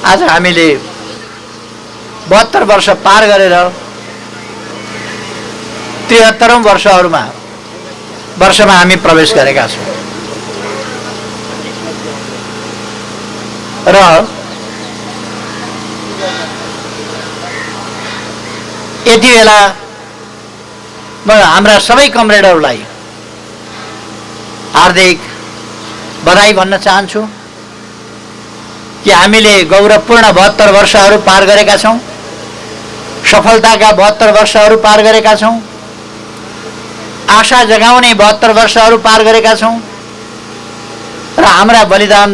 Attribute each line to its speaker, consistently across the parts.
Speaker 1: आज हामीले 72 वर्ष पार गरेर 73औं वर्षमा हामी प्रवेश गरेका छौँ र यति बेला म हाम्रा सबै कमरेडहरूलाई हार्दिक बधाई भन्न चाहन्छु कि हामीले गौरवपूर्ण 72 वर्षहरू पार गरेका छौँ, सफलताका 72 वर्षहरू पार गरेका छौँ, आशा जगाउने 72 वर्षहरू पार गरेका छौँ र हाम्रा बलिदान,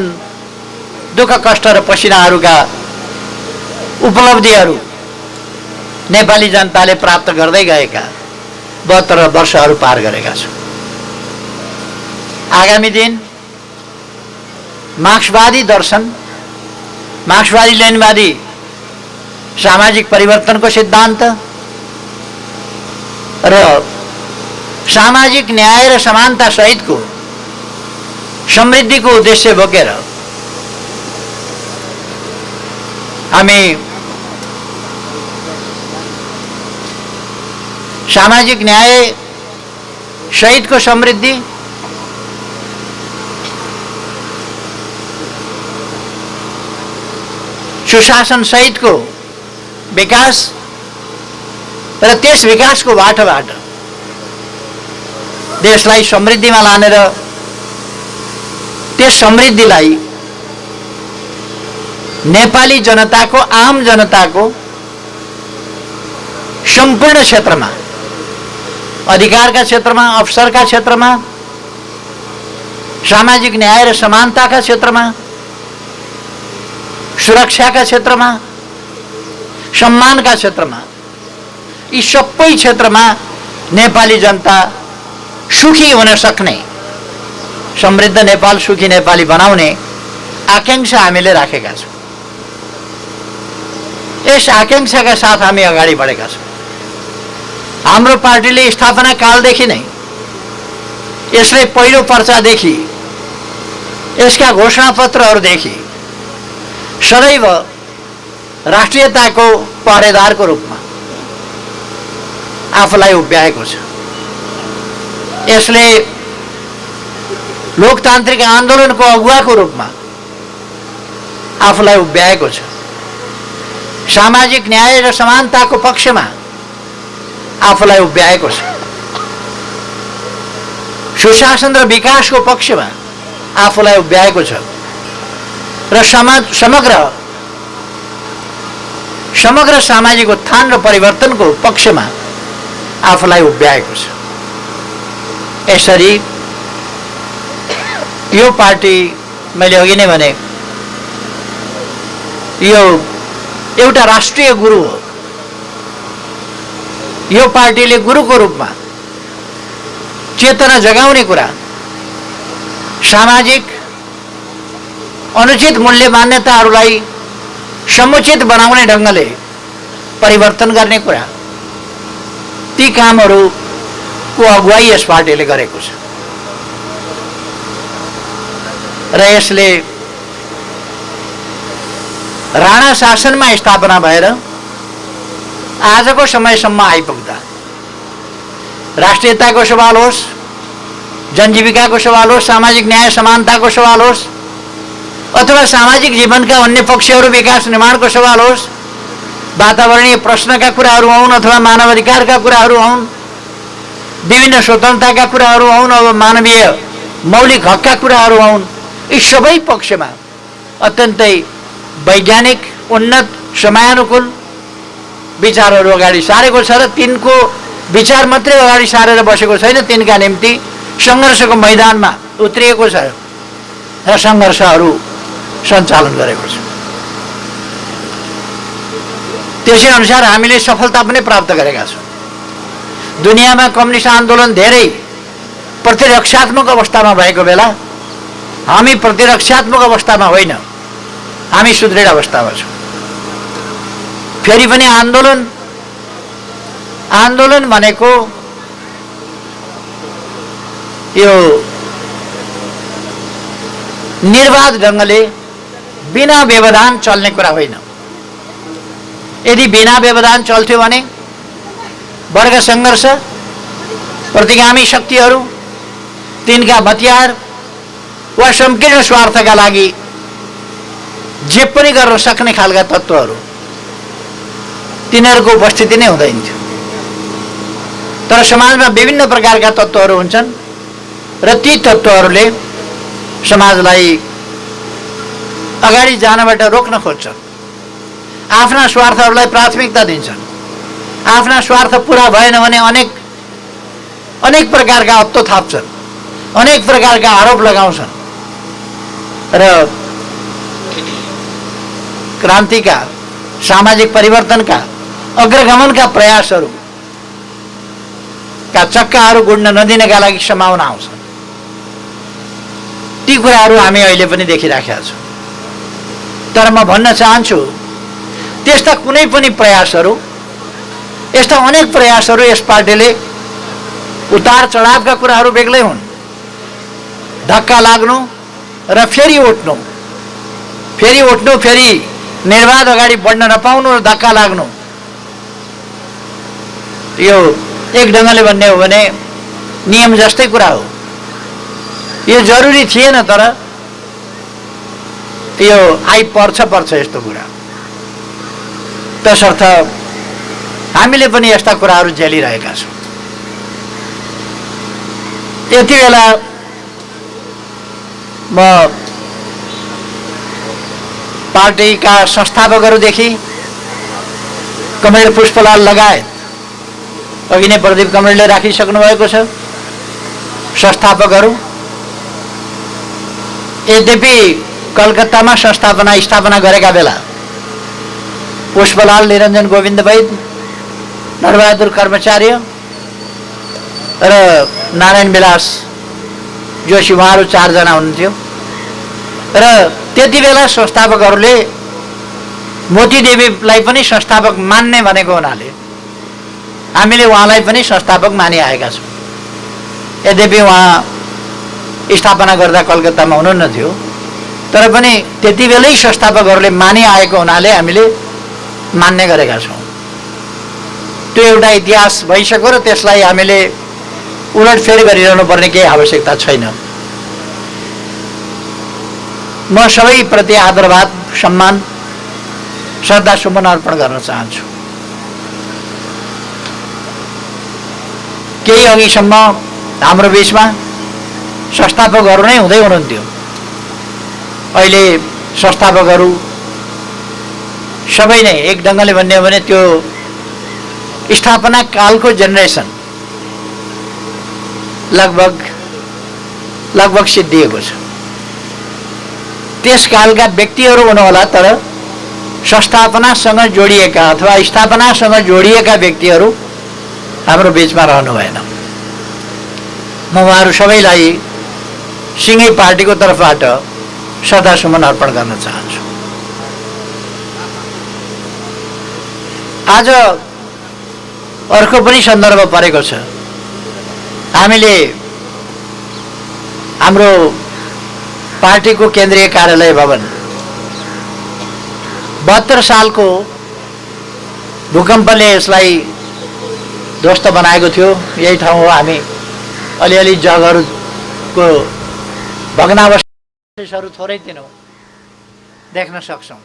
Speaker 1: दुःख कष्ट र पसिनाहरूका उपलब्धिहरू नेपाली जनताले प्राप्त गर्दै गएका 72 वर्षहरू पार गरेका छौँ। आगामी दिन मार्क्सवादी दर्शन, मार्क्सवादी लेनिनवादी सामाजिक परिवर्तनको सिद्धान्त र सामाजिक न्याय र समानता सहितको समृद्धिको उद्देश्य बोकेर हामी सामाजिक न्याय सहितको समृद्धि, सुशासन सहितको विकास र त्यस विकासको बाटोबाट देशलाई समृद्धिमा लानेर त्यस समृद्धिलाई नेपाली जनताको, आम जनताको सम्पूर्ण क्षेत्रमा, अधिकारका क्षेत्रमा, अवसरका क्षेत्रमा, सामाजिक न्याय र समानताका क्षेत्रमा, सुरक्षाका क्षेत्रमा, सम्मानका क्षेत्रमा, यी सबै क्षेत्रमा नेपाली जनता सुखी हुन सक्ने, समृद्ध नेपाल, सुखी नेपाली बनाउने आकांक्षा हामीले राखेका छौँ। यस आकांक्षाका साथ हामी अगाडि बढेका छौँ। हाम्रो पार्टीले स्थापना कालदेखि नै, यसले पहिलो पर्चादेखि, यसका घोषणापत्रहरूदेखि सदैव राष्ट्रियताको पहरेदारको रूपमा आफूलाई उभ्याएको छ। यसले लोकतान्त्रिक आन्दोलनको अगुवाको रूपमा आफूलाई उभ्याएको छ। सामाजिक न्याय र समानताको पक्षमा आफूलाई उभ्याएको छ। सुशासन र विकासको पक्षमा आफूलाई उभ्याएको छ र समग्र सामाजिक उत्थान र परिवर्तनको पक्षमा आफूलाई उभ्याएको छ। यसरी यो पार्टी, मैले अघि नै भने, यो एउटा राष्ट्रिय गुरु हो। यो पार्टीले गुरुको रूपमा चेतना जगाउने कुरा, सामाजिक अनुचित मूल्य मान्यताहरूलाई समुचित बनाउने ढङ्गले परिवर्तन गर्ने कुरा, ती कामहरूको अगुवाई यस पार्टीले गरेको छ र यसले राणा शासनमा स्थापना भएर आजको समयसम्म आइपुग्दा राष्ट्रियताको सवाल होस्, जनजीविकाको सवाल होस्, सामाजिक न्याय समानताको सवाल होस्, अथवा सामाजिक जीवनका अन्य पक्षहरू, विकास निर्माणको सवाल होस्, वातावरणीय प्रश्नका कुराहरू हुन् अथवा मानव अधिकारका कुराहरू हुन्, विभिन्न स्वतन्त्रताका कुराहरू हुन्, अब मानवीय मौलिक हकका कुराहरू हुन्, यी सबै पक्षमा अत्यन्तै वैज्ञानिक, उन्नत, समयानुकूल विचारहरू अगाडि सारेको छ र तिनको विचार मात्रै अगाडि सारेर बसेको छैन, तिनका निम्ति सङ्घर्षको मैदानमा उत्रिएको छ र सङ्घर्षहरू सञ्चालन गरेको छ। त्यसै अनुसार हामीले सफलता पनि प्राप्त गरेका छौँ। दुनियाँमा कम्युनिस्ट आन्दोलन धेरै प्रतिरक्षात्मक अवस्थामा भएको बेला हामी प्रतिरक्षात्मक अवस्थामा होइन, हामी सुदृढ अवस्थामा छौँ। फेरि पनि आन्दोलन भनेको यो निर्वाध ढङ्गले बिना व्यवधान चल्ने कुरा होइन। यदि बिना व्यवधान चल्थ्यो भने वर्ग सङ्घर्ष, प्रतिगामी शक्तिहरू, तिनका हतियार वा संकीर्ण स्वार्थका लागि जे पनि गर्न सक्ने खालका तत्त्वहरू तिनीहरूको उपस्थिति नै हुँदैन थियो। तर समाजमा विभिन्न प्रकारका तत्त्वहरू हुन्छन् र ती तत्त्वहरूले समाजलाई अगाडि जानबाट रोक्न खोज्छन्, आफ्ना स्वार्थहरूलाई प्राथमिकता दिन्छन्। आफ्ना स्वार्थ पुरा भएन भने अनेक प्रकारका हत्तो थाप्छन्, अनेक प्रकारका आरोप लगाउँछन् र क्रान्तिका, सामाजिक परिवर्तनका, अग्रगमनका प्रयासहरू का चक्काहरू गुड्न नदिनका लागि सम्भावना आउँछ। ती कुराहरू हामी अहिले पनि देखिराखेका छौँ। तर म भन्न चाहन्छु, त्यस्ता कुनै पनि प्रयासहरू, यस्ता अनेक प्रयासहरू यस पार्टीले उतार चढावका कुराहरू बेग्लै हुन्। धक्का लाग्नु र फेरि उठ्नु, फेरि निर्वाध अगाडि बढ्न नपाउनु र धक्का लाग्नु, यो एक ढङ्गले भन्ने हो भने नियम जस्तै कुरा हो। यो जरुरी थिएन, तर यो पर्छ यस्तो कुरा। तसर्थ हामीले पनि यस्ता कुराहरू झेलिरहेका छौँ। यति बेला म पार्टीका संस्थापकहरूदेखि कमरेड पुष्पलाल लगायत, अघि नै प्रदीप कमरेडले राखिसक्नु भएको छ, संस्थापकहरू, यद्यपि कलकत्तामा स्थापना गरेका बेला पुष्पलाल, निरञ्जन गोविन्द वैद, नरबहादुर कर्मचार्य र नारायण विलास जोशी, उहाँहरू 4 जना हुनुहुन्थ्यो। र त्यति बेला संस्थापकहरूले मोती देवीलाई पनि संस्थापक मान्ने भनेको हुनाले हामीले उहाँलाई पनि संस्थापक मानिआएका छौँ। यद्यपि उहाँ स्थापना गर्दा कलकत्तामा हुनुहुन्न थियो, तर पनि त्यति बेलै संस्थापकहरूले मानिआएको हुनाले हामीले मान्ने गरेका छौँ। त्यो एउटा इतिहास भइसक्यो र त्यसलाई हामीले उलटफेर गरिरहनु पर्ने केही आवश्यकता छैन। म सबैप्रति आदरभाव, सम्मान, श्रद्धासुमन अर्पण गर्न चाहन्छु। केही अघिसम्म हाम्रो बिचमा संस्थापकहरू नै हुँदै हुनुहुन्थ्यो। अहिले संस्थापकहरू सबै नै एक ढङ्गले भन्ने हो भने त्यो स्थापना कालको जेनेरेसन लगभग सिद्धिएको छ। त्यस कालका व्यक्तिहरू हुनुहोला, तर संस्थापनासँग जोडिएका अथवा स्थापनासँग जोडिएका व्यक्तिहरू हाम्रो बिचमा रहनु भएन। म उहाँहरू सबैलाई सिँगै पार्टीको तर्फबाट श्रद्धासुमन अर्पण गर्न चाहन्छु। आज अर्को पनि सन्दर्भ परेको छ। हामीले हाम्रो पार्टीको केन्द्रीय कार्यालय भवन 72 सालको भूकम्पले यसलाई ध्वस्त बनाएको थियो। यही ठाउँ हो, हामी अलिअलि जगहरुको भग्नावशेषहरू थोरै तिनो देख्न सक्छौं।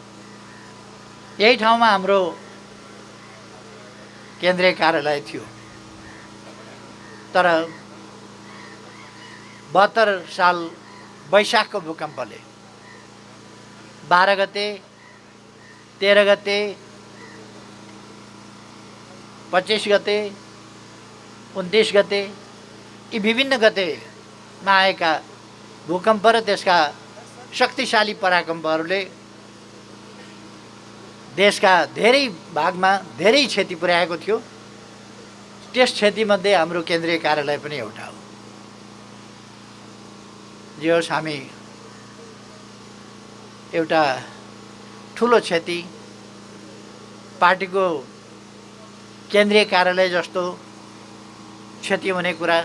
Speaker 1: यही ठाउँमा हाम्रो केन्द्रीय कार्यालय थियो। तर 72 साल वैशाखको भूकम्पले 12 गते, 13 गते, 25 गते, 29 गते यी विभिन्न गतेमा आएका भूकम्प र त्यसका शक्तिशाली पराकम्पहरूले देशका धेरै भागमा धेरै क्षति पुर्याएको थियो। त्यस क्षतिमध्ये हाम्रो केन्द्रीय कार्यालय पनि एउटा हो। जे होस्, हामी एउटा ठुलो क्षति, पार्टीको केन्द्रीय कार्यालय जस्तो क्षति हुने कुरा,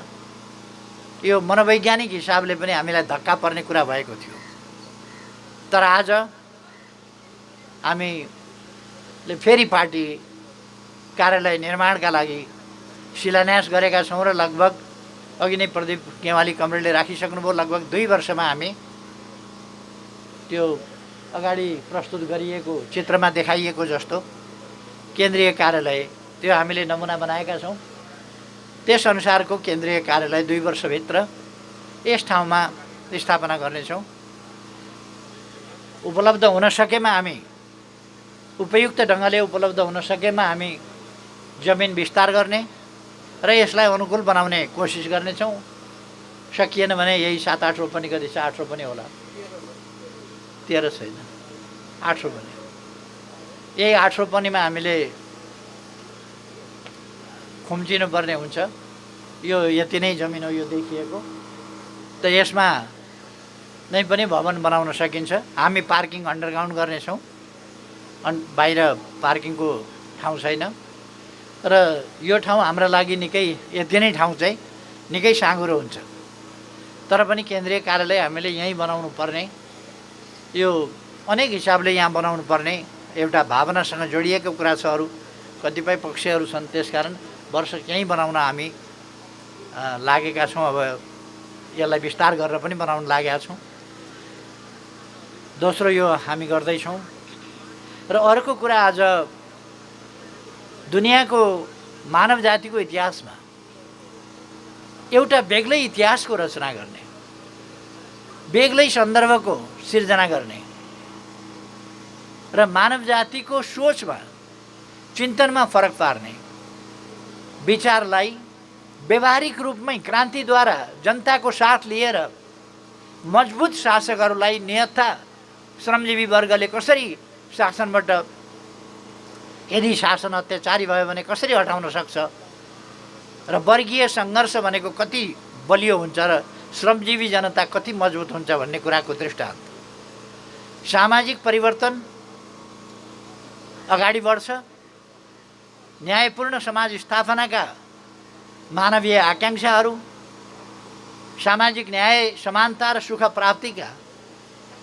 Speaker 1: यो मनोवैज्ञानिक हिसाबले पनि हामीलाई धक्का पर्ने कुरा भएको थियो। तर आज हामीले फेरि पार्टी कार्यालय निर्माणका लागि शिलान्यास गरेका छौँ र लगभग अघि नै प्रदीप गेवाली कमरेडले राखिसक्नुभयो। लगभग 2 वर्षमा हामी त्यो अगाडि प्रस्तुत गरिएको चित्रमा देखाइएको जस्तो केन्द्रीय कार्यालय त्यो हामीले नमुना बनाएका छौँ। त्यसअनुसारको केन्द्रीय कार्यालय 2 वर्षभित्र यस ठाउँमा स्थापना गर्नेछौँ। उपलब्ध हुन सकेमा हामी उपयुक्त ढङ्गले उपलब्ध हुन सकेमा हामी जमिन विस्तार गर्ने र यसलाई अनुकूल बनाउने कोसिस गर्नेछौँ। सकिएन भने यही 7-8 रोपनी कति छ, 8 रोपनी होला, 13 छैन, 8 रोपनी, यही 8 रोपनीमा हामीले खुम्चिनुपर्ने हुन्छ। यो यति नै जमिन हो, यो देखिएको, त यसमा नै पनि भवन बनाउन सकिन्छ। हामी पार्किङ अन्डरग्राउन्ड गर्नेछौँ, बाहिर पार्किङको ठाउँ छैन र यो ठाउँ हाम्रा लागि निकै, यति नै ठाउँ चाहिँ निकै साँघुरो हुन्छ। तर पनि केन्द्रीय कार्यालय हामीले यहीँ बनाउनु पर्ने, यो अनेक हिसाबले यहाँ बनाउनु पर्ने एउटा भावनासँग जोडिएको कुरा छ। अरू कतिपय पक्षहरू छन्, त्यसकारण वर्ष यहीँ बनाउन हामी लागेका छौँ। अब यसलाई विस्तार गरेर पनि बनाउन लागेका छौँ। दोस्रो यो हामी गर्दैछौँ। र अर्को कुरा, आज दुनियाँको मानव जातिको इतिहासमा एउटा बेग्लै इतिहासको रचना गर्ने, बेग्लै सन्दर्भको सिर्जना गर्ने र मानव जातिको सोचमा, चिन्तनमा फरक पार्ने, विचारलाई व्यवहारिक रूपमै क्रान्तिद्वारा जनताको साथ लिएर मजबुत शासकहरूलाई निहत्था श्रमजीवी वर्गले कसरी शासनबाट, यदि शासन अत्याचारी भयो भने कसरी हटाउन सक्छ र वर्गीय सङ्घर्ष भनेको कति बलियो हुन्छ र श्रमजीवी जनता कति मजबुत हुन्छ भन्ने कुराको दृष्टान्त। सामाजिक परिवर्तन अगाडि बढ्छ, न्यायपूर्ण समाज स्थापनाका मानवीय आकाङ्क्षाहरू, सामाजिक न्याय, समानता र सुख प्राप्तिका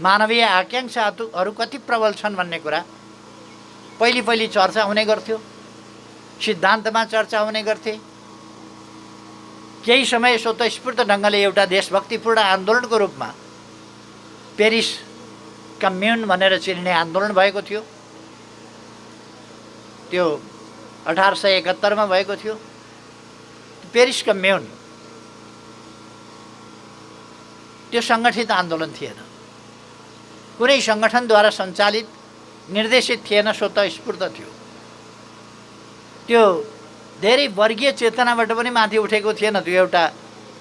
Speaker 1: मानवीय आकाङ्क्षाहरू कति प्रबल छन् भन्ने कुरा पहिले चर्चा हुने गर्थ्यो, सिद्धान्तमा चर्चा हुने गर्थे। केही समय स्वतःस्फूर्त ढङ्गले एउटा देशभक्तिपूर्ण आन्दोलनको रूपमा पेरिस कम्युन भनेर चिनिने आन्दोलन भएको थियो। त्यो 1871 भएको थियो। पेरिस कम्युन त्यो सङ्गठित आन्दोलन थिएन, कुनै सङ्गठनद्वारा सञ्चालित निर्देशित थिएन, स्वतःस्फूर्त थियो। त्यो धेरै वर्गीय चेतनाबाट पनि माथि उठेको थिएन। त्यो एउटा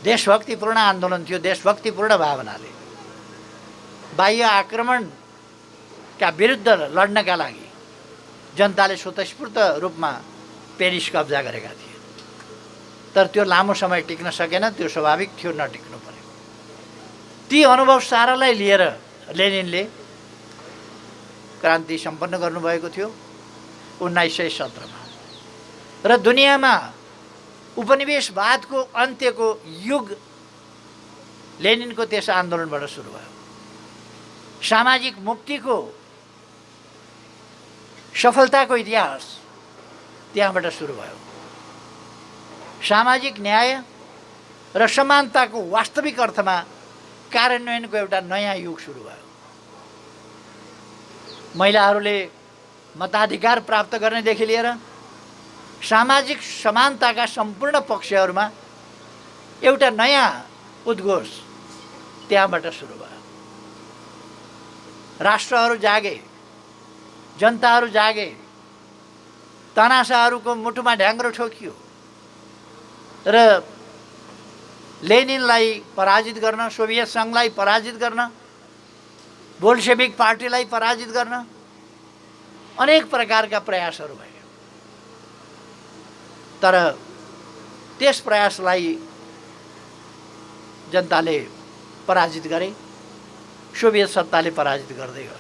Speaker 1: देशभक्तिपूर्ण आन्दोलन थियो। देशभक्तिपूर्ण भावनाले बाह्य आक्रमणका विरुद्ध लड्नका लागि जनताले स्वतःस्फूर्त रूपमा पेरिस कब्जा गरेका थिए। तर त्यो लामो समय टिक्न सकेन, त्यो स्वाभाविक थियो, नटिक्नु पर्यो। ती अनुभव सारालाई लिएर लेनिनले क्रान्ति सम्पन्न गर्नुभएको थियो 1917 र दुनियाँमा उपनिवेशवादको अन्त्यको युग लेनिनको त्यस आन्दोलनबाट सुरु भयो। सामाजिक मुक्तिको सफलताको इतिहास त्यहाँबाट सुरु भयो। सामाजिक न्याय र समानताको वास्तविक अर्थमा कार्यान्वयनको एउटा नयाँ युग सुरु भयो। महिलाहरूले मताधिकार प्राप्त गर्नेदेखि लिएर सामाजिक समानताका सम्पूर्ण पक्षहरूमा एउटा नयाँ उद्घोष त्यहाँबाट सुरु भयो। राष्ट्रहरू जागे, जनताहरू जागे, तनासाहरूको मुटुमा ढ्याङ्ग्रो ठोकियो र लेनिनलाई पराजित गर्न, सोभियत सङ्घलाई पराजित गर्न, बोल्सेविक पार्टीलाई पराजित गर्न अनेक प्रकारका प्रयासहरू भए। तर त्यस प्रयासलाई जनताले पराजित गरे, सोभियत सत्ताले पराजित गर्दै गयो।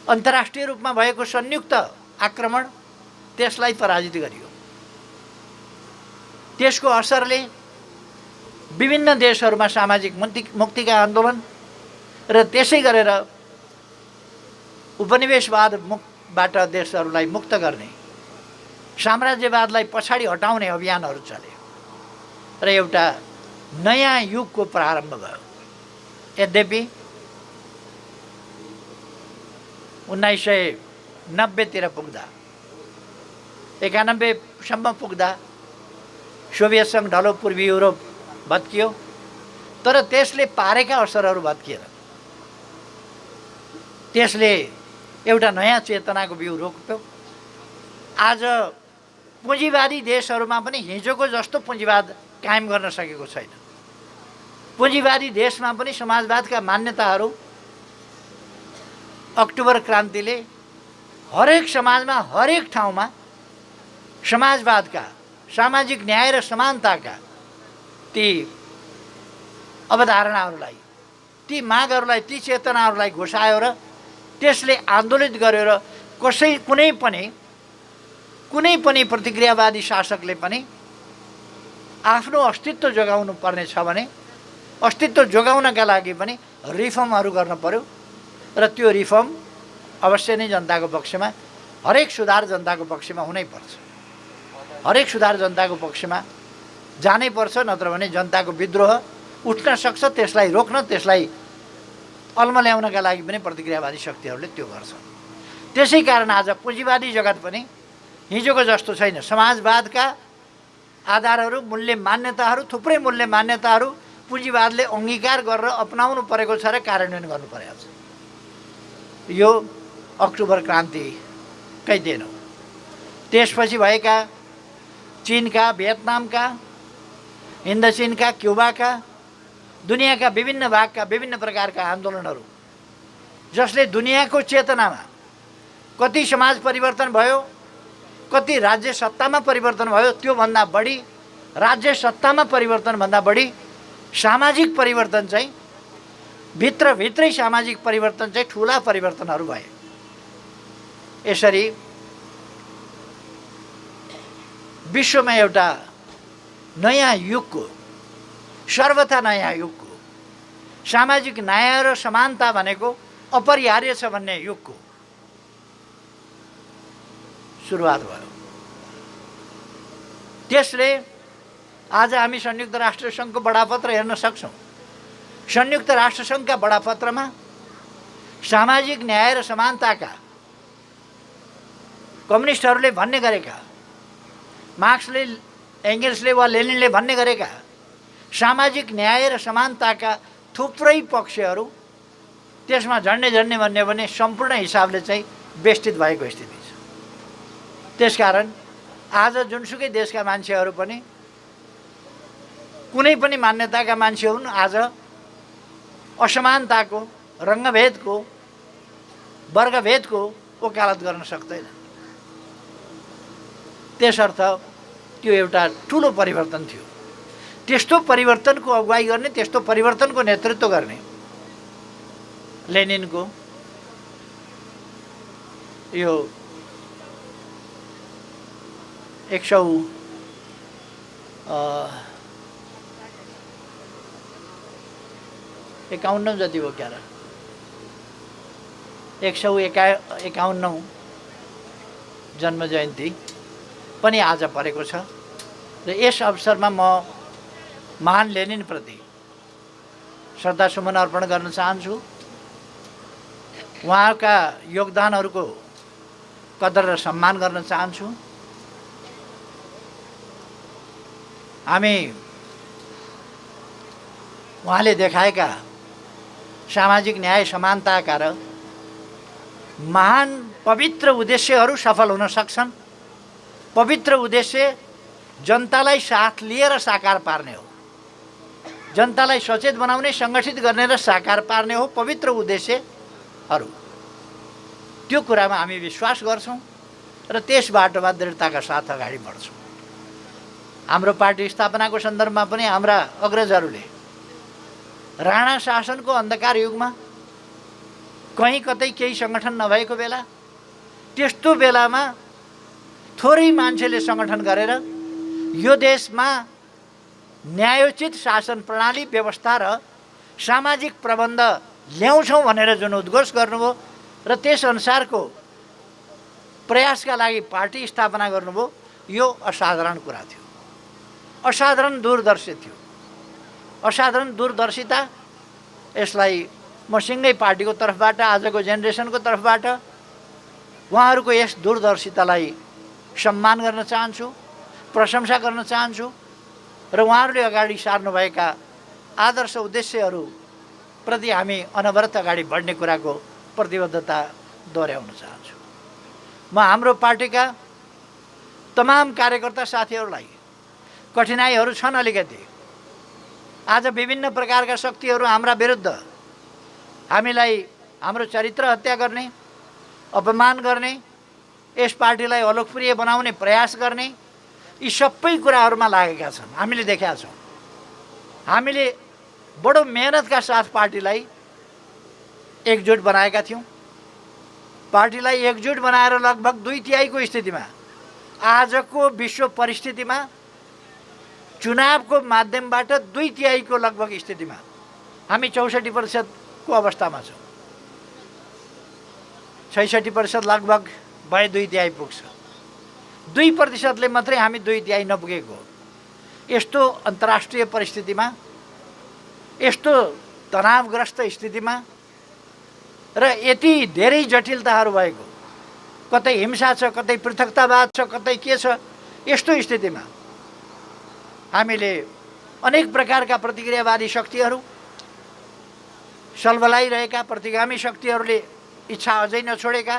Speaker 1: अन्तर्राष्ट्रिय रूपमा भएको संयुक्त आक्रमण त्यसलाई पराजित गरियो। त्यसको असरले विभिन्न देशहरूमा सामाजिक मुक्तिका आन्दोलन र त्यसै गरेर उपनिवेशवाद बाट देशहरूलाई मुक्त गर्ने, साम्राज्यवादलाई पछाडि हटाउने अभियानहरू चले र एउटा नयाँ युगको प्रारम्भ भयो। यद्यपि 1990 पुग्दा 91 सम्म पुग्दा सोभियत सङ्घ ढलो, पूर्वी युरोप भत्कियो, तर त्यसले पारेका असरहरू भत्किएन। त्यसले एउटा नयाँ चेतनाको बिउ रोप्यो। आज पुँजीवादी देशहरूमा पनि हिजोको जस्तो पुँजीवाद कायम गर्न सकेको छैन। पुँजीवादी देशमा पनि समाजवादका मान्यताहरू अक्टोबर क्रान्तिले हरेक समाजमा, हरेक ठाउँमा समाजवादका, सामाजिक न्याय र समानताका ती अवधारणाहरूलाई, ती मागहरूलाई, ती चेतनाहरूलाई घोषायो र त्यसले आन्दोलित गर्यो र कुनै पनि प्रतिक्रियावादी शासकले पनि आफ्नो अस्तित्व जोगाउनु पर्ने छ भने अस्तित्व जोगाउनका लागि पनि रिफर्महरू गर्न पर्यो र त्यो रिफर्म अवश्य नै जनताको पक्षमा, हरेक सुधार जनताको पक्षमा हुनैपर्छ। हरेक सुधार जनताको पक्षमा जानै पर्छ, नत्र भने जनताको विद्रोह उठ्न सक्छ। त्यसलाई रोक्न, त्यसलाई अल्मल्याउनका लागि पनि प्रतिक्रियावादी शक्तिहरूले त्यो गर्छन्। त्यसै कारण आज पुँजीवादी जगत पनि हिजोको जस्तो छैन। समाजवादका आधारहरू, मूल्य मान्यताहरू, थुप्रै मूल्य मान्यताहरू पुँजीवादले अङ्गीकार गरेर अपनाउनु परेको छ र कार्यान्वयन गर्नु परेको छ। यो अक्टोबर क्रान्तिकै दिन हो। त्यसपछि भएका चीनका, भियतनामका, इन्डोचीनका, क्युबाका, दुनियाँका विभिन्न भागका विभिन्न प्रकारका आन्दोलनहरू, जसले दुनियाँको चेतनामा कति समाज परिवर्तन भयो, कति राज्य सत्तामा परिवर्तन भयो, त्योभन्दा बढी राज्य सत्तामा परिवर्तनभन्दा बढी सामाजिक परिवर्तन चाहिँ, भित्रभित्रै सामाजिक परिवर्तन चाहिँ ठुला परिवर्तनहरू भए। यसरी विश्वमा एउटा नयाँ युगको, सर्वथा नयाँ युगको, सामाजिक न्याय र समानता भनेको अपरिहार्य छ भन्ने युगको सुरुवात भयो। त्यसले आज हामी संयुक्त राष्ट्र सङ्घको बडापत्र हेर्न सक्छौँ। संयुक्त राष्ट्र सङ्घका बडापत्रमा सामाजिक न्याय र समानताका कम्युनिस्टहरूले भन्ने गरेका, मार्क्सले, एङ्गल्सले वा लेनिनले भन्ने गरेका सामाजिक न्याय र समानताका थुप्रै पक्षहरू त्यसमा झन्डै भन्ने भने सम्पूर्ण हिसाबले चाहिँ बेष्टित भएको स्थिति छ। त्यसकारण आज जुनसुकै देशका मान्छेहरू पनि, कुनै पनि मान्यताका मान्छे हुन्, आज असमानताको, रङ्गभेदको, वर्गभेदको वकालत गर्न सक्दैन। त्यसर्थ त्यो एउटा ठुलो परिवर्तन थियो। त्यस्तो परिवर्तनको अगुवाई गर्ने, त्यस्तो परिवर्तनको नेतृत्व गर्ने लेनिनको यो 151 जति हो क्या, 151 जन्म जयन्ती पनि आज परेको छ र यस अवसरमा म महान लेनिनप्रति श्रद्धासुमन अर्पण गर्न चाहन्छु। उहाँका योगदानहरूको कदर र सम्मान गर्न चाहन्छु। हामी उहाँले देखाएका सामाजिक न्याय, समानताका र महान पवित्र उद्देश्यहरू सफल हुन सक्छन्। पवित्र उद्देश्य जनतालाई साथ लिएर साकार पार्ने हो, जनतालाई सचेत बनाउने, सङ्गठित गर्ने र साकार पार्ने हो पवित्र उद्देश्यहरू। त्यो कुरामा हामी विश्वास गर्छौँ र त्यस बाटोमा दृढताका साथ अगाडि बढ्छौँ। हाम्रो पार्टी स्थापनाको सन्दर्भमा पनि हाम्रा अग्रजहरूले राणा शासनको अन्धकार युगमा कहीँ कतै केही सङ्गठन नभएको बेला, त्यस्तो बेलामा थोरै मान्छेले सङ्गठन गरेर यो देशमा न्यायोचित शासन प्रणाली, व्यवस्था र सामाजिक प्रबन्ध ल्याउँछौँ भनेर जुन उद्घोष गर्नुभयो र त्यसअनुसारको प्रयासका लागि पार्टी स्थापना गर्नुभयो। यो असाधारण कुरा थियो, असाधारण दूरदर्शी थियो, असाधारण दूरदर्शिता। यसलाई म सिँगै पार्टीको तर्फबाट, आजको जेनेरेसनको तर्फबाट उहाँहरूको यस दूरदर्शितालाई सम्मान गर्न चाहन्छु, प्रशंसा गर्न चाहन्छु र उहाँहरूले अगाडि सार्नुभएका आदर्श उद्देश्यहरूप्रति हामी अनवरत अगाडि बढ्ने कुराको प्रतिबद्धता दोहोऱ्याउन चाहन्छु। म हाम्रो पार्टीका तमाम कार्यकर्ता साथीहरूलाई, कठिनाइहरू छन् अलिकति, आज विभिन्न प्रकारका शक्तिहरू हाम्रा विरुद्ध हामीलाई हाम्रो चरित्र हत्या गर्ने, अपमान गर्ने, यस पार्टीलाई अलोकप्रिय बनाउने प्रयास गर्ने, यी सबै कुराहरूमा लागेका छन्। हामीले देखेका छौँ। हामीले बडो मेहनतका साथ पार्टीलाई एकजुट बनाएका थियौँ। पार्टीलाई एकजुट बनाएर लगभग 2/3 स्थितिमा आजको विश्व परिस्थितिमा चुनावको माध्यमबाट 2/3 लगभग स्थितिमा हामी 64% अवस्थामा छौँ। 66% लगभग भए 2/3 पुग्छ। 2% मात्रै हामी 2/3 नपुगेको। यस्तो अन्तर्राष्ट्रिय परिस्थितिमा, यस्तो तनावग्रस्त स्थितिमा र यति धेरै जटिलताहरू भएको, कतै हिंसा छ, कतै पृथकतावाद छ, कतै के छ, यस्तो स्थितिमा हामीले अनेक प्रकारका प्रतिक्रियावादी शक्तिहरू, सलबलाइरहेका प्रतिगामी शक्तिहरूले इच्छा अझै नछोडेका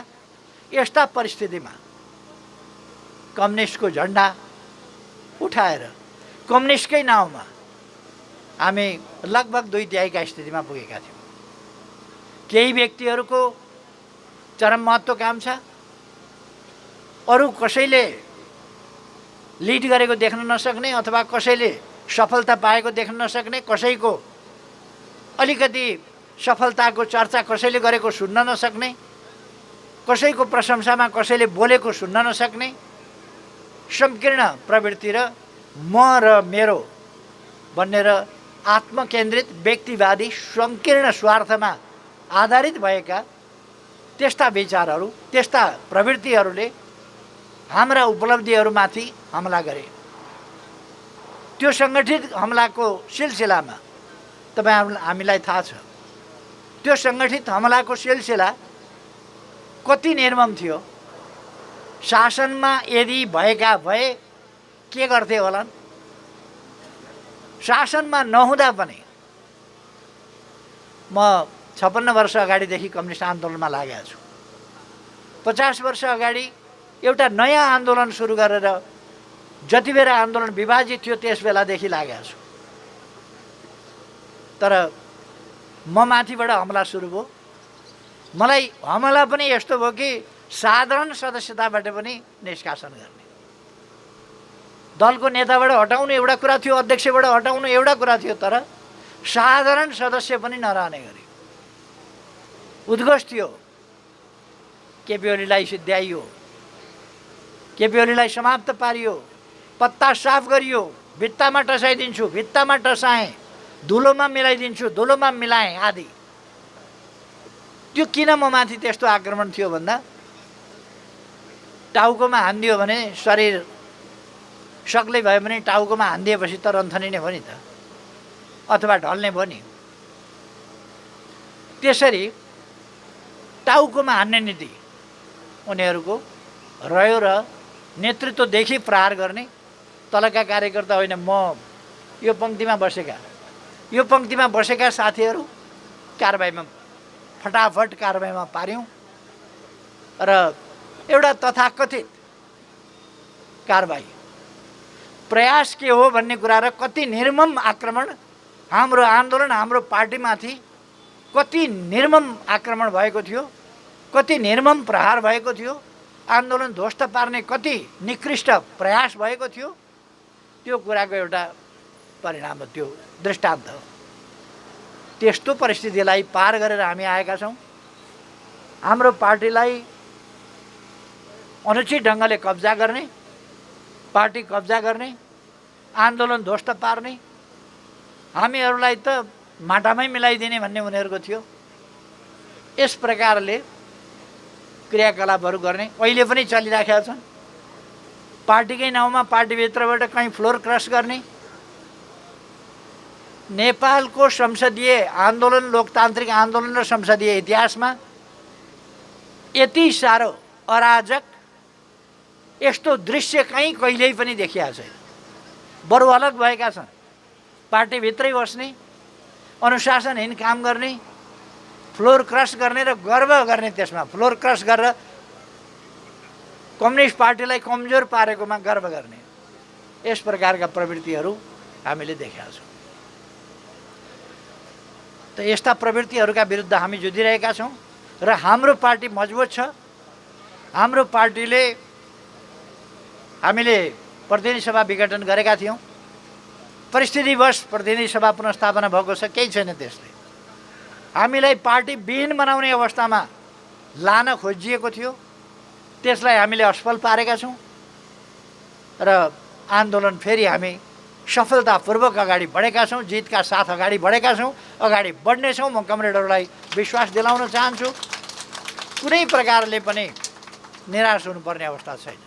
Speaker 1: यस्ता परिस्थितिमा कम्युनिस्टको झन्डा उठाएर कम्युनिस्टकै नाउँमा हामी लगभग 2/3 स्थितिमा पुगेका थियौँ। केही व्यक्तिहरूको चरम महत्त्वाकांक्षा, अरू कसैले लिड गरेको देख्न नसक्ने अथवा कसैले सफलता पाएको देख्न नसक्ने, कसैको अलिकति सफलताको चर्चा कसैले गरेको सुन्न नसक्ने, कसैको प्रशंसामा कसैले बोलेको सुन्न नसक्ने संकीर्ण प्रवृत्ति र म र मेरो भन्ने र आत्मकेन्द्रित व्यक्तिवादी संकीर्ण स्वार्थमा आधारित भएका त्यस्ता विचारहरू, त्यस्ता प्रवृत्तिहरूले हाम्रा उपलब्धिहरूमाथि हमला गरे। त्यो सङ्गठित हमलाको सिलसिलामा हामीलाई थाहा छ, त्यो सङ्गठित हमलाको सिलसिला कति निर्मम थियो। शासनमा यदि भएका भए के गर्थे होला? शासनमा नहुँदा पनि म 56 वर्ष अगाडिदेखि कम्युनिस्ट आन्दोलनमा लागेको छु। 50 वर्ष अगाडि एउटा नयाँ आन्दोलन सुरु गरेर जति बेला आन्दोलन विभाजित थियो त्यस बेलादेखि लागेको छु। तर म माथिबाट हमला सुरु भयो। मलाई हमला पनि यस्तो भयो कि साधारण सदस्यताबाट पनि निष्कासन गर्ने, दलको नेताबाट हटाउनु एउटा कुरा थियो, अध्यक्षबाट हटाउनु एउटा कुरा थियो, तर साधारण सदस्य पनि नरहने गरी उद्घोष थियो। केपी ओलीलाई सिद्ध्याइयो, केपी ओलीलाई समाप्त पारियो, पत्ता साफ गरियो, भित्तामा टसाइदिन्छु, भित्तामा टसाएँ, धुलोमा मिलाइदिन्छु, धुलोमा मिलाएँ आदि। त्यो किन म माथि त्यस्तो आक्रमण थियो भन्दा टाउकोमा हानिदियो भने शरीर सक्लै भयो भने टाउकोमा हानिदिएपछि त रन्थनी नै हो नि त, अथवा ढल्ने भयो नि। त्यसरी टाउकोमा हान्ने नीति उनीहरूको रह्यो र नेतृत्वदेखि प्रहार गर्ने, तलका कार्यकर्ता होइन, म यो पङ्क्तिमा बसेका साथीहरू कारबाहीमा फटाफट कारबाहीमा पार्यौँ र एउटा तथाकथित कारबाही प्रयास के हो भन्ने कुरा र कति निर्मम आक्रमण हाम्रो आन्दोलन, हाम्रो पार्टीमाथि कति निर्मम आक्रमण भएको थियो, कति निर्मम प्रहार भएको थियो, आन्दोलन ध्वस्त पार्ने कति निकृष्ट प्रयास भएको थियो, त्यो कुराको एउटा परिणाम हो, त्यो दृष्टान्त हो। त्यस्तो परिस्थितिलाई पार गरेर हामी आएका छौँ। हाम्रो पार्टीलाई अनुचित ढङ्गले कब्जा गर्ने, पार्टी कब्जा गर्ने, आन्दोलन ध्वस्त पार्ने, हामीहरूलाई त माटामै मिलाइदिने भन्ने उनीहरूको थियो। यस प्रकारले क्रियाकलापहरू गर्ने अहिले पनि चलिराखेका छन्। पार्टीकै नाउँमा पार्टीभित्रबाट कहीँ फ्लोर क्रस गर्ने। नेपालको संसदीय आन्दोलन, लोकतान्त्रिक आन्दोलन र संसदीय इतिहासमा यति साह्रो अराजक यस्तो दृश्य कहीँ कहिल्यै पनि देखिएको छैन। बरु अलग भएका छन्। पार्टीभित्रै बस्ने, अनुशासनहीन काम गर्ने, फ्लोर क्रस गर्ने र गर्व गर्ने, त्यसमा फ्लोर क्रस गरेर कम्युनिस्ट पार्टीलाई कमजोर पारेकोमा गर्व गर्ने, यस प्रकारका प्रवृत्तिहरू हामीले देखेका छौँ। त यस्ता प्रवृत्तिहरूका विरुद्ध हामी जुधिरहेका छौँ र हाम्रो पार्टी मजबुत छ। हाम्रो पार्टीले, हामीले प्रतिनिधि सभा विघटन गरेका थियौँ। परिस्थितिवश प्रतिनिधि सभा पुनर्स्थापना भएको छ, केही छैन त्यसले। हामीलाई पार्टी विहीन बनाउने अवस्थामा लान खोजिएको थियो, त्यसलाई हामीले असफल पारेका छौँ र आन्दोलन फेरि हामी सफलतापूर्वक अगाडि बढेका छौँ, जितका साथ अगाडि बढेका छौँ, अगाडि बढ्नेछौँ। म कमरेडहरूलाई विश्वास दिलाउन चाहन्छु, कुनै प्रकारले पनि निराश हुनुपर्ने अवस्था छैन।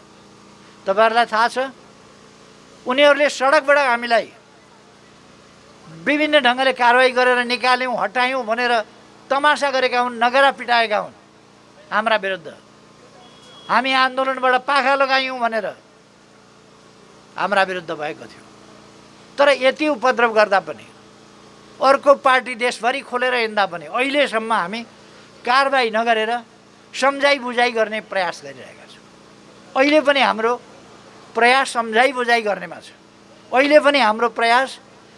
Speaker 1: तपाईँहरूलाई थाहा छ, उनीहरूले सडकबाट हामीलाई विभिन्न ढङ्गले कारवाही गरेर निकाल्यौँ, हटायौँ भनेर तमासा गरेका हुन्, नगरा पिटाएका हुन् हाम्रा विरुद्ध। हामी आन्दोलनबाट पाखा लगायौँ भनेर हाम्रा विरुद्ध भएको थियो। तर यति उपद्रव गर्दा पनि, अर्को पार्टी देशभरि खोलेर हिँड्दा पनि अहिलेसम्म हामी कारबाही नगरेर सम्झाइ बुझाइ गर्ने प्रयास गरिरहेका छौँ। अहिले पनि हाम्रो प्रयास सम्झाइ बुझाइ गर्नेमा छ। अहिले पनि हाम्रो प्रयास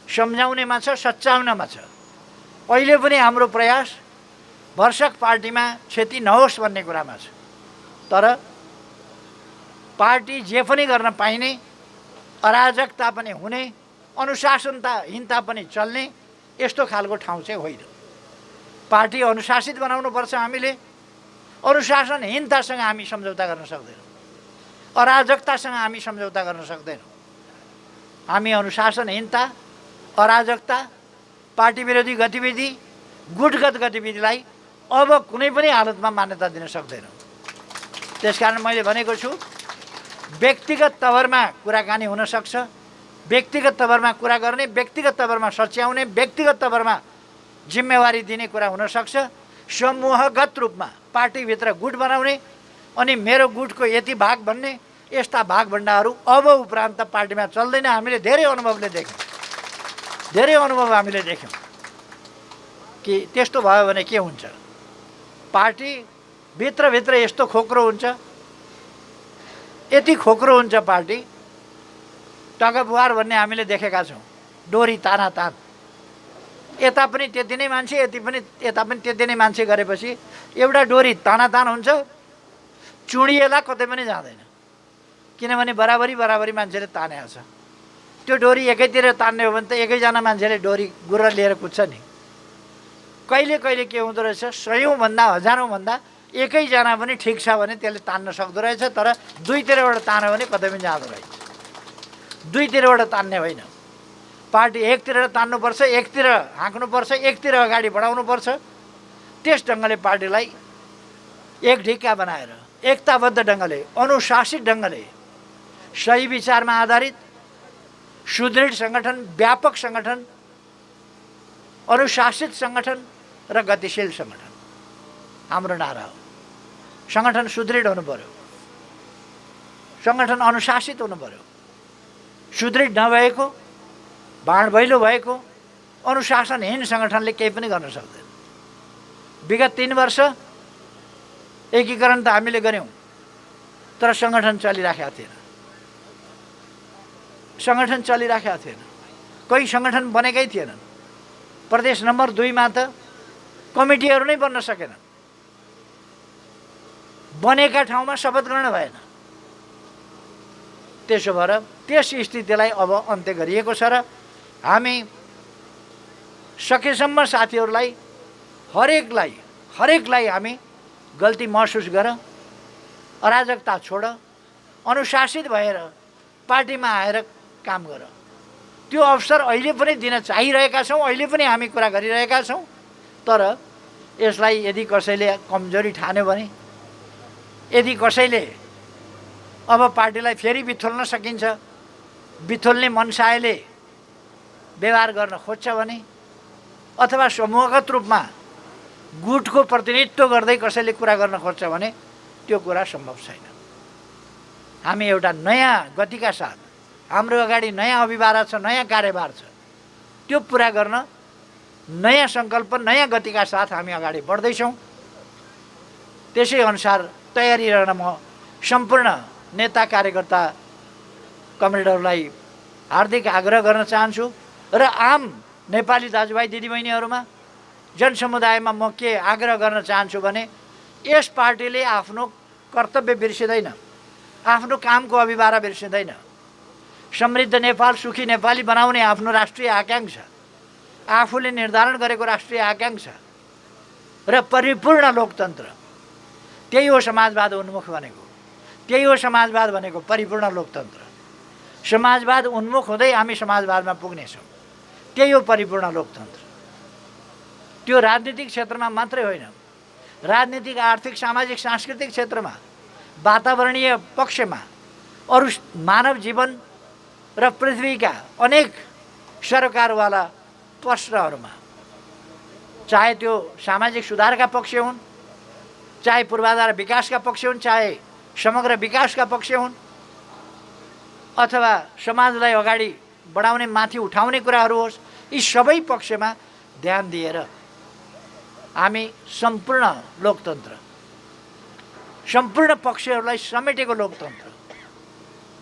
Speaker 1: सम्झाउनेमा छ, सच्याउनमा छ। अहिले पनि हाम्रो प्रयास भरसक पार्टीमा क्षति नहोस् भन्ने कुरामा छ। तर पार्टी जे पनि गर्न पाइने, अराजकता पनि हुने, अनुशासनहीनता पनि चल्ने, यस्तो खालको ठाउँ चाहिँ होइन। पार्टी अनुशासित बनाउनुपर्छ। हामीले अनुशासनहीनतासँग हामी सम्झौता गर्न सक्दैनौँ, अराजकतासँग हामी सम्झौता गर्न सक्दैनौँ। हामी अनुशासनहीनता, अराजकता, पार्टी विरोधी गतिविधि, गुटगत गतिविधिलाई अब कुनै पनि हालतमा मान्यता दिन सक्दैनौँ। त्यसकारण मैले भनेको छु, व्यक्तिगत तवरमा कुराकानी हुन सक्छ, व्यक्तिगत तवरमा कुरा गर्ने, व्यक्तिगत तवरमा सच्याउने, व्यक्तिगत तवरमा जिम्मेवारी दिने कुरा हुन सक्छ। समूहगत रूपमा पार्टीभित्र गुट बनाउने अनि मेरो गुटको यति भाग भन्ने, यस्ता भागभण्डाहरू अब उपरान्त पार्टीमा चल्दैन। हामीले धेरै अनुभवले देख्यौँ, धेरै अनुभव हामीले देख्यौँ कि त्यस्तो भयो भने के हुन्छ। पार्टी भित्रभित्र यस्तो खोक्रो हुन्छ, यति खोक्रो हुन्छ पार्टी, टगपुहार भन्ने हामीले देखेका छौँ। डोरी तानातान, यता पनि त्यति नै मान्छे, यता पनि त्यति नै मान्छे गरेपछि एउटा डोरी तानातान हुन्छ, चुडिएला कतै पनि जाँदैन। किनभने बराबरी मान्छेले तानेको छ। त्यो डोरी एकैतिर तान्ने हो भने त एकैजना मान्छेले डोरी गुर्र लिएर कुद्छ नि। कहिले कहिले के हुँदो रहेछ, सयौँभन्दा हजारौँभन्दा एकैजना पनि ठिक छ भने त्यसले तान्न सक्दो रहेछ। तर दुईतिरबाट तान्यो भने कतै पनि जाँदो रहेछ। दुईतिरबाट तान्ने होइन। पार्टी एकतिर तान्नुपर्छ, एकतिर हाँक्नुपर्छ, एकतिर अगाडि बढाउनुपर्छ। त्यस ढङ्गले पार्टीलाई एक ढिक्का बनाएर, एकताबद्ध ढङ्गले, अनुशासित ढङ्गले, सही विचारमा आधारित सुदृढ सङ्गठन, व्यापक सङ्गठन, अनुशासित सङ्गठन र गतिशील सङ्गठन हाम्रो नारा हो। सङ्गठन सुदृढ हुनु पर्यो, सङ्गठन अनुशासित हुनु पर्यो। सुदृढ नभएको, भाँडभैलो भएको, अनुशासनहीन सङ्गठनले केही पनि गर्न सक्दैन। विगत 3 वर्ष एकीकरण त हामीले गऱ्यौँ, तर सङ्गठन चलिराखेको थिएन। सङ्गठन चलिराखेको थिएन। कोही सङ्गठन बनेकै थिएनन्। प्रदेश नम्बर 2 मा त कमिटीहरू नै बन्न सकेनन्। बनेका ठाउँमा शपथ ग्रहण भएन। त्यसो भएर त्यस स्थितिलाई अब अन्त्य गरिएको छ र हामी सकेसम्म साथीहरूलाई हरेकलाई हामी गल्ती महसुस गर, अराजकता छोड, अनुशासित भएर पार्टीमा आएर काम गर। त्यो अवसर अहिले पनि दिन चाहिरहेका छौँ। अहिले पनि हामी कुरा गरिरहेका छौँ। तर यसलाई यदि कसैले कमजोरी ठान्यो भने, यदि कसैले अब पार्टीलाई फेरि बिथोल्न सकिन्छ, बिथोल्ने मनसायले व्यवहार गर्न खोज्छ भने अथवा समूहगत रूपमा गुटको प्रतिनिधित्व गर्दै कसैले कुरा गर्न खोज्छ भने त्यो कुरा सम्भव छैन। हामी एउटा नयाँ गतिका साथ, हाम्रो अगाडि नयाँ अभिवारा छ, नयाँ कार्यभार छ, त्यो पुरा गर्न नयाँ सङ्कल्प, नयाँ गतिका साथ हामी अगाडि बढ्दैछौँ। त्यसै अनुसार तयारी रहन म सम्पूर्ण नेता कार्यकर्ता कमरेडहरूलाई हार्दिक आग्रह गर्न चाहन्छु र आम नेपाली दाजुभाइ दिदीबहिनीहरूमा, जनसमुदायमा म के आग्रह गर्न चाहन्छु भने यस पार्टीले आफ्नो कर्तव्य बिर्सिँदैन, आफ्नो कामको अभिभारा बिर्सिँदैन। समृद्ध नेपाल, सुखी नेपाली बनाउने आफ्नो राष्ट्रिय आकाङ्क्षा, आफूले निर्धारण गरेको राष्ट्रिय आकाङ्क्षा र परिपूर्ण लोकतन्त्र, त्यही हो समाजवाद उन्मुख भनेको। त्यही हो समाजवाद भनेको, परिपूर्ण लोकतन्त्र। समाजवाद उन्मुख हुँदै हामी समाजवादमा पुग्नेछौँ, त्यही हो परिपूर्ण लोकतन्त्र। त्यो राजनीतिक क्षेत्रमा मात्रै होइन, राजनीतिक, आर्थिक, सामाजिक, सांस्कृतिक क्षेत्रमा, वातावरणीय पक्षमा, अरू मानव जीवन र पृथ्वीका अनेक सरकारवाला प्रश्नहरूमा, चाहे त्यो सामाजिक सुधारका पक्ष हुन्, चाहे पूर्वाधार विकासका पक्ष हुन्, चाहे समग्र विकासका पक्ष हुन्, अथवा समाजलाई अगाडि बढाउने, माथि उठाउने कुराहरू होस्, यी सबै पक्षमा ध्यान दिएर हामी सम्पूर्ण लोकतन्त्र, सम्पूर्ण पक्षहरूलाई समेटेको लोकतन्त्र,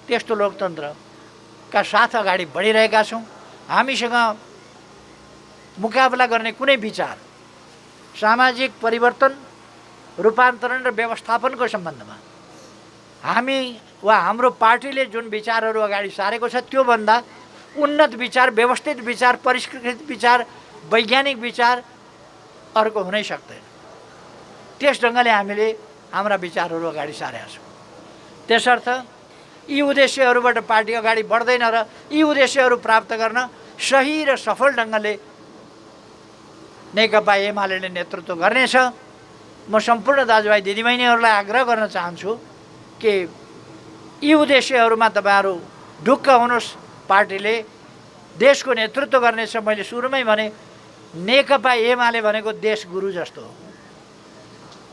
Speaker 1: त्यस्तो लोकतन्त्रका साथ अगाडि बढिरहेका छौँ। हामीसँग मुकाबला गर्ने कुनै विचार सामाजिक परिवर्तन, रूपान्तरण र व्यवस्थापनको सम्बन्धमा हामी वा हाम्रो पार्टीले जुन विचारहरू अगाडि सारेको छ त्योभन्दा उन्नत विचार, व्यवस्थित विचार, परिष्कृत विचार, वैज्ञानिक विचार अर्को हुनै सक्दैन। त्यस ढङ्गले हामीले हाम्रा विचारहरू अगाडि सारेका छौँ। त्यसर्थ यी उद्देश्यहरूबाट पार्टी अगाडि बढ्दैन र यी उद्देश्यहरू प्राप्त गर्न सही र सफल ढङ्गले नेकपा एमाले नेतृत्व गर्नेछ। म सम्पूर्ण दाजुभाइ दिदीबहिनीहरूलाई आग्रह गर्न चाहन्छु कि यी उद्देश्यहरूमा तपाईँहरू ढुक्क हुनुहोस्। पार्टीले देशको नेतृत्व गर्नेछ। मैले सुरुमै भने नेकपा एमाले भनेको देश गुरु जस्तो हो।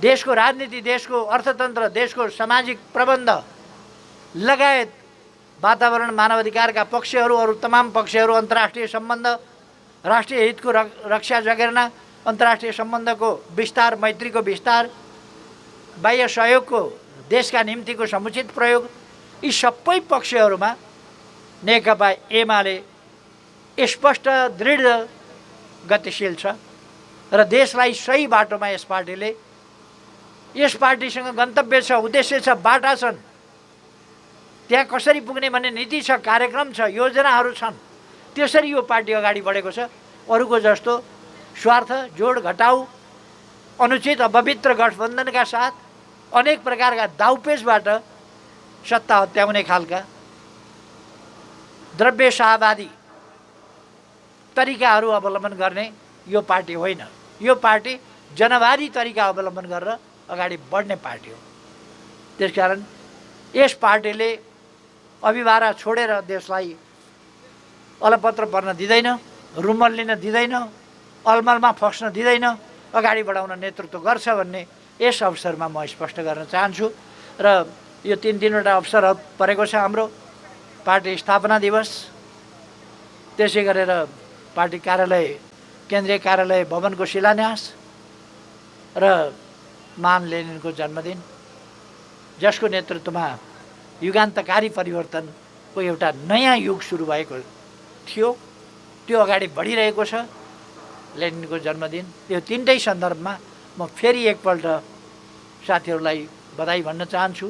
Speaker 1: देशको राजनीति, देशको अर्थतन्त्र, देशको सामाजिक प्रबन्ध लगायत वातावरण, मानवाधिकारका पक्षहरू, अरू तमाम पक्षहरू, अन्तर्राष्ट्रिय सम्बन्ध, राष्ट्रिय हितको रक्षा जगेर्ना, अन्तर्राष्ट्रिय सम्बन्धको विस्तार, मैत्रीको विस्तार, बाह्य सहयोगको, देशका निम्तिको समुचित प्रयोग, यी सबै पक्षहरूमा नेकपा एमाले स्पष्ट, दृढ, गतिशील छ र देशलाई सही बाटोमा यस पार्टीसँग गन्तव्य छ, उद्देश्य छ, बाटा छन्। त्यहाँ कसरी पुग्ने भन्ने नीति छ, कार्यक्रम छ, योजनाहरू छन्। त्यसरी यो पार्टी अगाडि बढेको छ। अरूको जस्तो स्वार्थ, जोड घटाउ, अनुचित अपवित्र गठबन्धनका साथ अनेक प्रकारका दाउपेचबाट सत्ता हत्याउने खालका द्रव्य शाहवादी तरिकाहरू अवलम्बन गर्ने यो पार्टी होइन। यो पार्टी जनवादी तरिका अवलम्बन गरेर अगाडि बढ्ने पार्टी हो। त्यसकारण यस पार्टीले अभिभारा छोडेर देशलाई अलपत्र पर्न दिँदैन, रुमल लिन दिँदैन, अलमलमा फस्न दिँदैन, अगाडि बढाउन नेतृत्व गर्छ भन्ने यस अवसरमा म स्पष्ट गर्न चाहन्छु। र यो 3 अवसर परेको छ। हाम्रो पार्टी स्थापना दिवस, त्यसै गरेर पार्टी कार्यालय, केन्द्रीय कार्यालय भवनको शिलान्यास र महान लेनिनको जन्मदिन, जसको नेतृत्वमा युगान्तकारी परिवर्तनको एउटा नयाँ युग सुरु भएको थियो, त्यो अगाडि बढिरहेको छ। लेनिनको जन्मदिन, यो तीनटै सन्दर्भमा म फेरि एकपल्ट साथीहरूलाई बधाई भन्न चाहन्छु,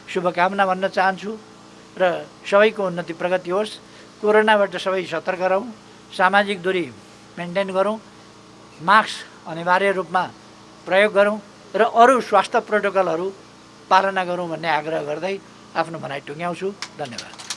Speaker 1: शुभकामना भन्न चाहन्छु र सबैको उन्नति प्रगति होस्। कोरोनाबाट सबै सतर्क रहौँ, सामाजिक दूरी मेन्टेन गरौँ, मास्क अनिवार्य रूपमा प्रयोग गरौँ र अरू स्वास्थ्य प्रोटोकलहरू पालना गरौँ भन्ने आग्रह गर्दै आफ्नो भनाइ टुङ्ग्याउँछु। धन्यवाद।